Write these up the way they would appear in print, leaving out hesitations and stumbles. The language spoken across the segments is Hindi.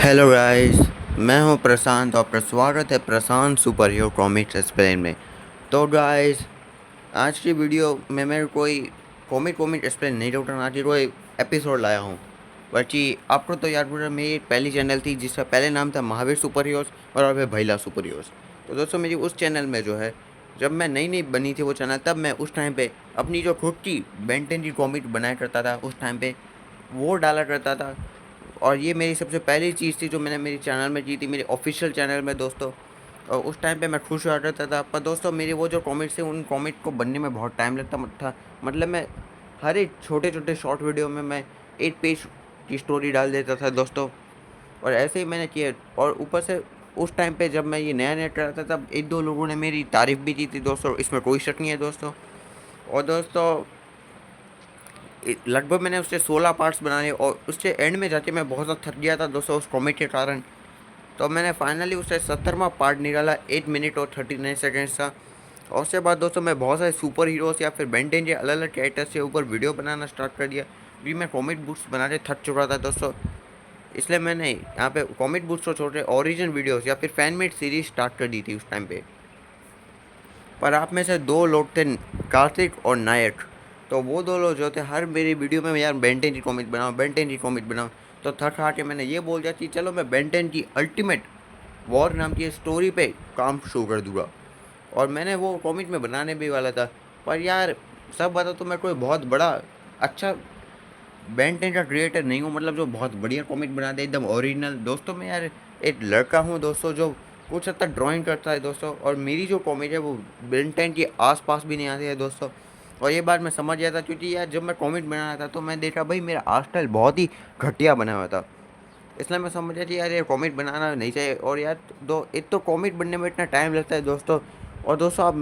हेलो गाइस, मैं हूं प्रशांत और स्वागत है प्रशांत सुपर हीरो कॉमिक्स एक्सप्लेन में। तो गाइस, आज की वीडियो में मैं कोई कॉमिक एक्सप्लेन नहीं करना, आज कोई एपिसोड लाया हूं। बाकी आपको तो याद होगा, मेरी पहली चैनल थी जिसका पहले नाम था महावीर सुपर हीरोज़ और अब है भैला सुपर हीरोज़। तो दोस्तों, मेरी उस चैनल में जो है, जब मैं नई नई बनी थी वो चैनल, तब मैं उस टाइम पे अपनी जो खुद की बेन 10 की कॉमिक बनाया करता था, उस टाइम पे वो डाला करता था। और ये मेरी सबसे पहली चीज़ थी जो मैंने मेरे चैनल में की थी, मेरे ऑफिशियल चैनल में दोस्तों। और उस टाइम पे मैं खुश हुआ करता था। पर दोस्तों, मेरे वो जो कॉमिक्स थे, उन कॉमिक को बनने में बहुत टाइम लगता था। मतलब मैं हर एक छोटे छोटे शॉर्ट वीडियो में मैं 8 पेज की स्टोरी डाल देता था दोस्तों। और ऐसे ही मैंने किया। और ऊपर से उस टाइम पे जब मैं ये नया नया कर रहा था, तब एक दो लोगों ने मेरी तारीफ़ भी की थी दोस्तों, इसमें कोई शक नहीं है दोस्तों। और दोस्तों, लगभग मैंने उससे 16 पार्ट्स बनाए और उसके एंड में जाके मैं बहुत ज़्यादा थक गया था दोस्तों उस कॉमिक के कारण। तो मैंने फाइनली उससे 70वां पार्ट निकाला, 8 मिनट और 39 सेकेंड्स का। और उसके बाद दोस्तों, मैं बहुत सारे सुपर हीरोज़ या फिर बेन 10 के अलग अलग कैरेक्टर्स के ऊपर वीडियो बनाना स्टार्ट कर दिया, क्योंकि मैं कॉमिक बुक्स बनाने थक चुका था दोस्तों। इसलिए मैंने यहाँ पे कॉमिक बुक्स को छोड़ के ओरिजिन वीडियोज़ या फिर फैन मेड सीरीज स्टार्ट कर दी थी उस टाइम पे। पर आप में से दो लोग थे, कार्तिक और नायक। तो वो दो लोग जो थे, हर मेरी वीडियो में यार बेन 10 की कॉमिक बनाओ, बेन 10 की कॉमिक बनाओ। तो थक हार के मैंने ये बोल दिया कि चलो मैं बेन 10 की अल्टीमेट वॉर नाम की स्टोरी पे काम शुरू कर दूंगा। और मैंने वो कॉमिक में बनाने भी वाला था। पर यार, सब बता तो मैं कोई बहुत बड़ा अच्छा बेन 10 का क्रिएटर नहीं हूँ, मतलब जो बहुत बढ़िया कॉमिक बना दे एकदम ओरिजिनल। दोस्तों, मैं यार एक लड़का हूँ दोस्तों, जो कुछ हद तक ड्राइंग करता है दोस्तों। और मेरी जो कॉमिक है वो बेन 10 के आसपास भी नहीं आती है दोस्तों। और ये बात मैं समझ गया था, क्योंकि यार जब मैं कॉमिक बना रहा था तो मैं देखा भाई मेरा आर्ट स्टाइल बहुत ही घटिया बना हुआ था। इसलिए मैं समझ गया कि यार ये कॉमिक बनाना नहीं चाहिए। और यार, दो एक तो कॉमिक बनने में इतना टाइम लगता है दोस्तों। और दोस्तों, अब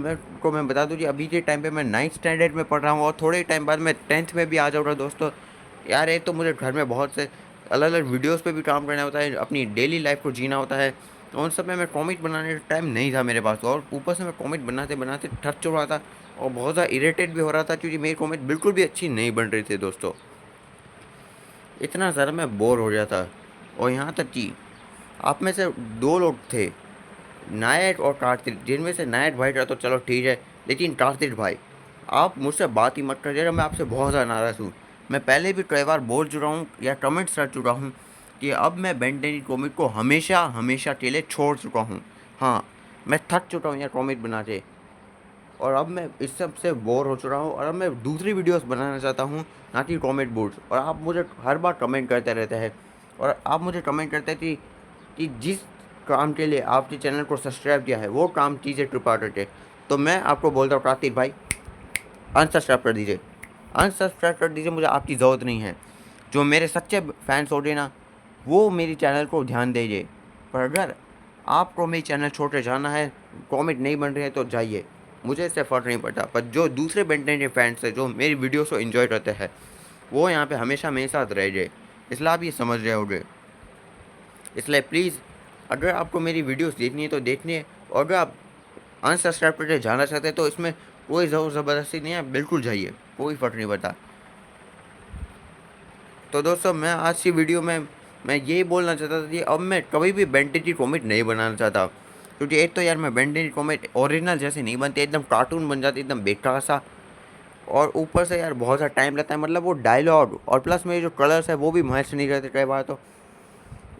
मैं बता दूं कि अभी के टाइम पे मैं 9th स्टैंडर्ड में पढ़ रहा हूँ और थोड़े टाइम बाद मैं 10th में भी आ जाऊँगा दोस्तों। यार, एक तो मुझे घर में बहुत से अलग अलग वीडियोस पे भी काम करना होता है, अपनी डेली लाइफ को जीना होता है। तो उन सब में मैं कॉमिक बनाने का टाइम नहीं था मेरे पास। और ऊपर से मैं कॉमिक बनाते बनाते थक चुका था और बहुत ज़्यादा इरिटेट भी हो रहा था, क्योंकि मेरी कॉमिक बिल्कुल भी अच्छी नहीं बन रही थी दोस्तों। इतना ज़्यादा मैं बोर हो गया था। और यहाँ तक कि आप में से दो लोग थे, नायक और कार्तिक, जिनमें से नायक भाई का तो चलो ठीक है, लेकिन कार्तिक भाई, आप मुझसे बात ही मत करिएगा। मैं आपसे बहुत ज़्यादा नाराज़ हूँ। मैं पहले भी कई बार बोल चुका हूँ या कमेंट्स कर चुका हूँ कि अब मैं बेन 10 कॉमिक को हमेशा हमेशा के लिए छोड़ चुका हूँ। हाँ, मैं थक चुका हूँ यार कॉमिक बना के। और अब मैं इस सब से बोर हो चुका हूँ और अब मैं दूसरी वीडियोस बनाना चाहता हूँ, ना कि कॉमेंट बोर्ड्स। और आप मुझे हर बार कमेंट करते रहते हैं। और आप मुझे कमेंट करते हैं कि जिस काम के लिए आपके चैनल को सब्सक्राइब किया है वो काम कीजिए कृपा करके। तो मैं आपको बोलता हूँ, कार्तिक भाई, अनसब्सक्राइब कर दीजिए, अनसब्सक्राइब कर दीजिए। मुझे आपकी ज़रूरत नहीं है। जो मेरे सच्चे फैंस हो गए ना, वो मेरी चैनल को ध्यान दीजिए। पर अगर आपको मेरी चैनल छोड़ के जाना है, कॉमेंट नहीं बन रही है, तो जाइए, मुझे इससे फ़र्क नहीं पड़ता। पर जो दूसरे बेन 10 के फैंस हैं, जो मेरी वीडियोस को एंजॉय करते हैं, वो यहाँ पे हमेशा मेरे साथ रह जाए। इसलिए आप ये समझ रहे होगे। इसलिए प्लीज़, अगर आपको मेरी वीडियोस देखनी है तो देखनी है। और अगर आप अनसब्सक्राइब करके जाना चाहते हैं तो इसमें कोई ज़ोर ज़बरदस्ती नहीं है, बिल्कुल जाइए, कोई फ़र्क नहीं पड़ता। तो दोस्तों, मैं आज की वीडियो में मैं यही बोलना चाहता था कि अब मैं कभी भी बेन 10 की कॉमिक नहीं बनाना चाहता। क्योंकि एक तो यार, मैं बेन 10 की कॉमिक ओरिजिनल जैसे नहीं बनती, एकदम कार्टून बन जाती, एकदम बेकार सा। और ऊपर से यार बहुत सा टाइम लगता है, मतलब वो डायलॉग और प्लस मेरे जो कलर्स है वो भी मैच नहीं करते कई बार। तो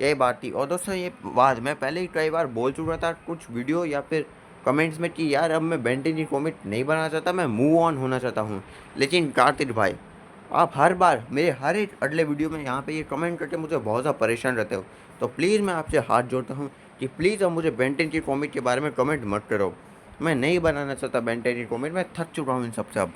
यही बात थी। और दोस्तों, ये बात मैं पहले ही कई बार बोल चुका था कुछ वीडियो या फिर कमेंट्स में कि यार अब मैं बेन 10 की कॉमिक नहीं बनाना चाहता, मैं मूव ऑन होना चाहता हूँ। लेकिन कार्तिक भाई, आप हर बार मेरे हर एक अगले वीडियो में यहाँ पे ये कमेंट करके मुझे बहुत ज़्यादा परेशान रहते हो। तो प्लीज़ मैं आपसे हाथ जोड़ता हूँ कि प्लीज़ अब मुझे बेन 10 की कॉमिक के बारे में कमेंट मत करो। मैं नहीं बनाना चाहता बेन 10 की कॉमिक, मैं थक चुका हूँ इन सबसे अब।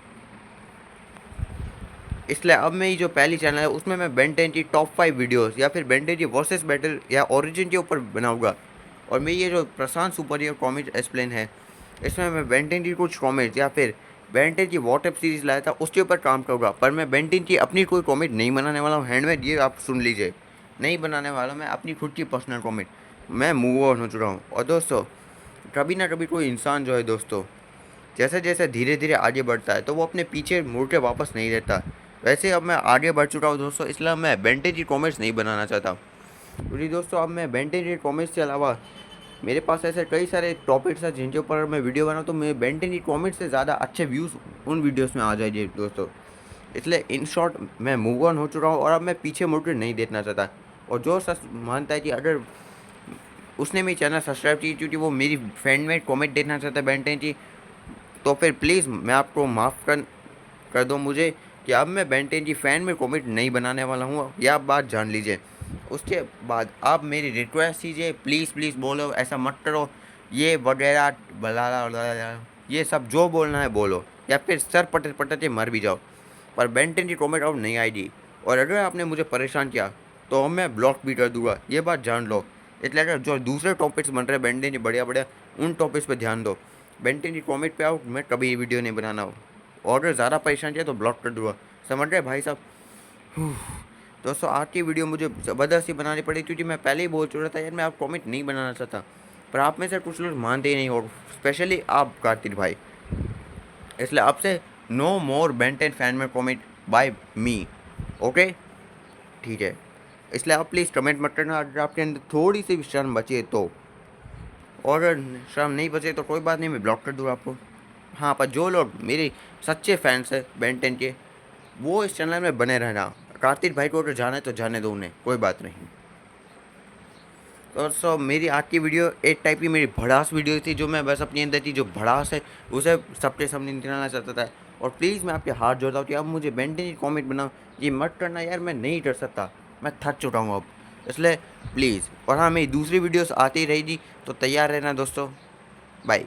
इसलिए अब मेरी जो पहली चैनल है उसमें मैं बेन 10 की टॉप 5 वीडियोस या फिर बेन 10 की वर्सेस बैटल या ओरिजिन के ऊपर बनाऊंगा। और मेरी ये जो प्रशांत सुपर हीरो कॉमिक एक्सप्लेन है, इसमें मैं बेन 10 की कुछ कॉमिक्स या फिर बेन 10 की वॉट एप सीरीज़ लाया था उसके ऊपर काम करूँगा। पर मैं बेन 10 की अपनी कोई कॉमिक नहीं बनाने वाला हूँ हैंडमेड, ये आप सुन लीजिए। नहीं बनाने वाला हूँ मैं अपनी खुद की पर्सनल कॉमिक। मैं मूव ऑन हो चुका हूँ। और दोस्तों, कभी ना कभी कोई इंसान जो है दोस्तों, जैसे जैसे धीरे धीरे आगे बढ़ता है तो वो अपने पीछे मुड़ के वापस नहीं रहता। वैसे अब मैं आगे बढ़ चुका हूँ दोस्तों, इसलिए मैं बेन 10 की कॉमिक्स नहीं बनाना चाहता। क्योंकि दोस्तों अब मैं बेन 10 रीड कॉमिक्स के अलावा मेरे पास ऐसे कई सारे टॉपिक्स हैं जिनके ऊपर मैं वीडियो बनाऊँ, तो मैं बेन 10 रीड कॉमिक्स से ज़्यादा अच्छे व्यूज़ उन वीडियोस में आ जाएंगे दोस्तों। इसलिए इन शॉर्ट मैं मूव ऑन हो चुका हूँ और अब मैं पीछे मुड़ कर नहीं देखना चाहता। और जो सच मानता है कि अगर उसने मेरी चैनल सब्सक्राइब की क्योंकि वो मेरी फ्रेंड में कॉमेंट देखना चाहता है बेन 10 की, तो फिर प्लीज़ मैं आपको माफ़ कर दो मुझे कि अब मैं बेन 10 की फ़ैन में कॉमेंट नहीं बनाने वाला हूँ, यह आप बात जान लीजिए। उसके बाद आप मेरी रिक्वेस्ट कीजिए, प्लीज़ प्लीज़ बोलो, ऐसा मत करो ये वगैरह बला ये सब जो बोलना है बोलो, या फिर सर पटक पटक के मर भी जाओ, पर बेन 10 की कॉमेंट अब नहीं आएगी। और अगर आपने मुझे परेशान किया तो मैं ब्लॉक भी कर दूंगा, ये बात जान लो। इसलिए अगर जो दूसरे टॉपिक्स बन रहे हैं बेन 10 के बढ़िया बढ़िया, उन टॉपिक्स पे ध्यान दो। बेन 10 की कॉमेंट पे आओ, मैं कभी ये वीडियो नहीं बनाना हो। और अगर ज़्यादा परेशान किया तो ब्लॉक कर दूंगा, समझ रहे भाई साहब। दोस्तों आज की वीडियो मुझे ज़बरदस्ती बनानी पड़ी क्योंकि मैं पहले ही बोल चुका था यार मैं आप कमेंट नहीं बनाना चाहता, पर आप में से कुछ लोग मानते ही नहीं हो, स्पेशली आप कार्तिक भाई। इसलिए आपसे नो मोर बेन 10 फैन में कमेंट बाय मी, ओके, ठीक है। इसलिए आप प्लीज़ कमेंट मत करना अगर आपके अंदर थोड़ी सी भी शर्म बचे तो, और अगर शर्म नहीं बचे तो कोई बात नहीं, मैं ब्लॉक कर दूँगा आपको। हाँ, पर जो लोग मेरे सच्चे फैंस हैं बेन 10 के, वो इस चैनल में बने रहना। कार्तिक भाई को अगर जाना है तो जाने दो उन्हें, कोई बात नहीं। तो सो मेरी आज की वीडियो एक टाइप की मेरी भड़ास वीडियो थी, जो मैं बस अपनी अंदर की जो भड़ास है उसे सबके सामने निकालना चाहता था। और प्लीज़ मैं आपके हाथ जोड़ता हूँ कि आप मुझे बेन 10 की कॉमेंट बनाओ, ये मत करना यार, मैं नहीं कर सकता, मैं थक चुका हूँ अब, इसलिए प्लीज़। और हाँ, मेरी दूसरी वीडियोस आती रहेगी, तो तैयार रहना दोस्तों, बाय।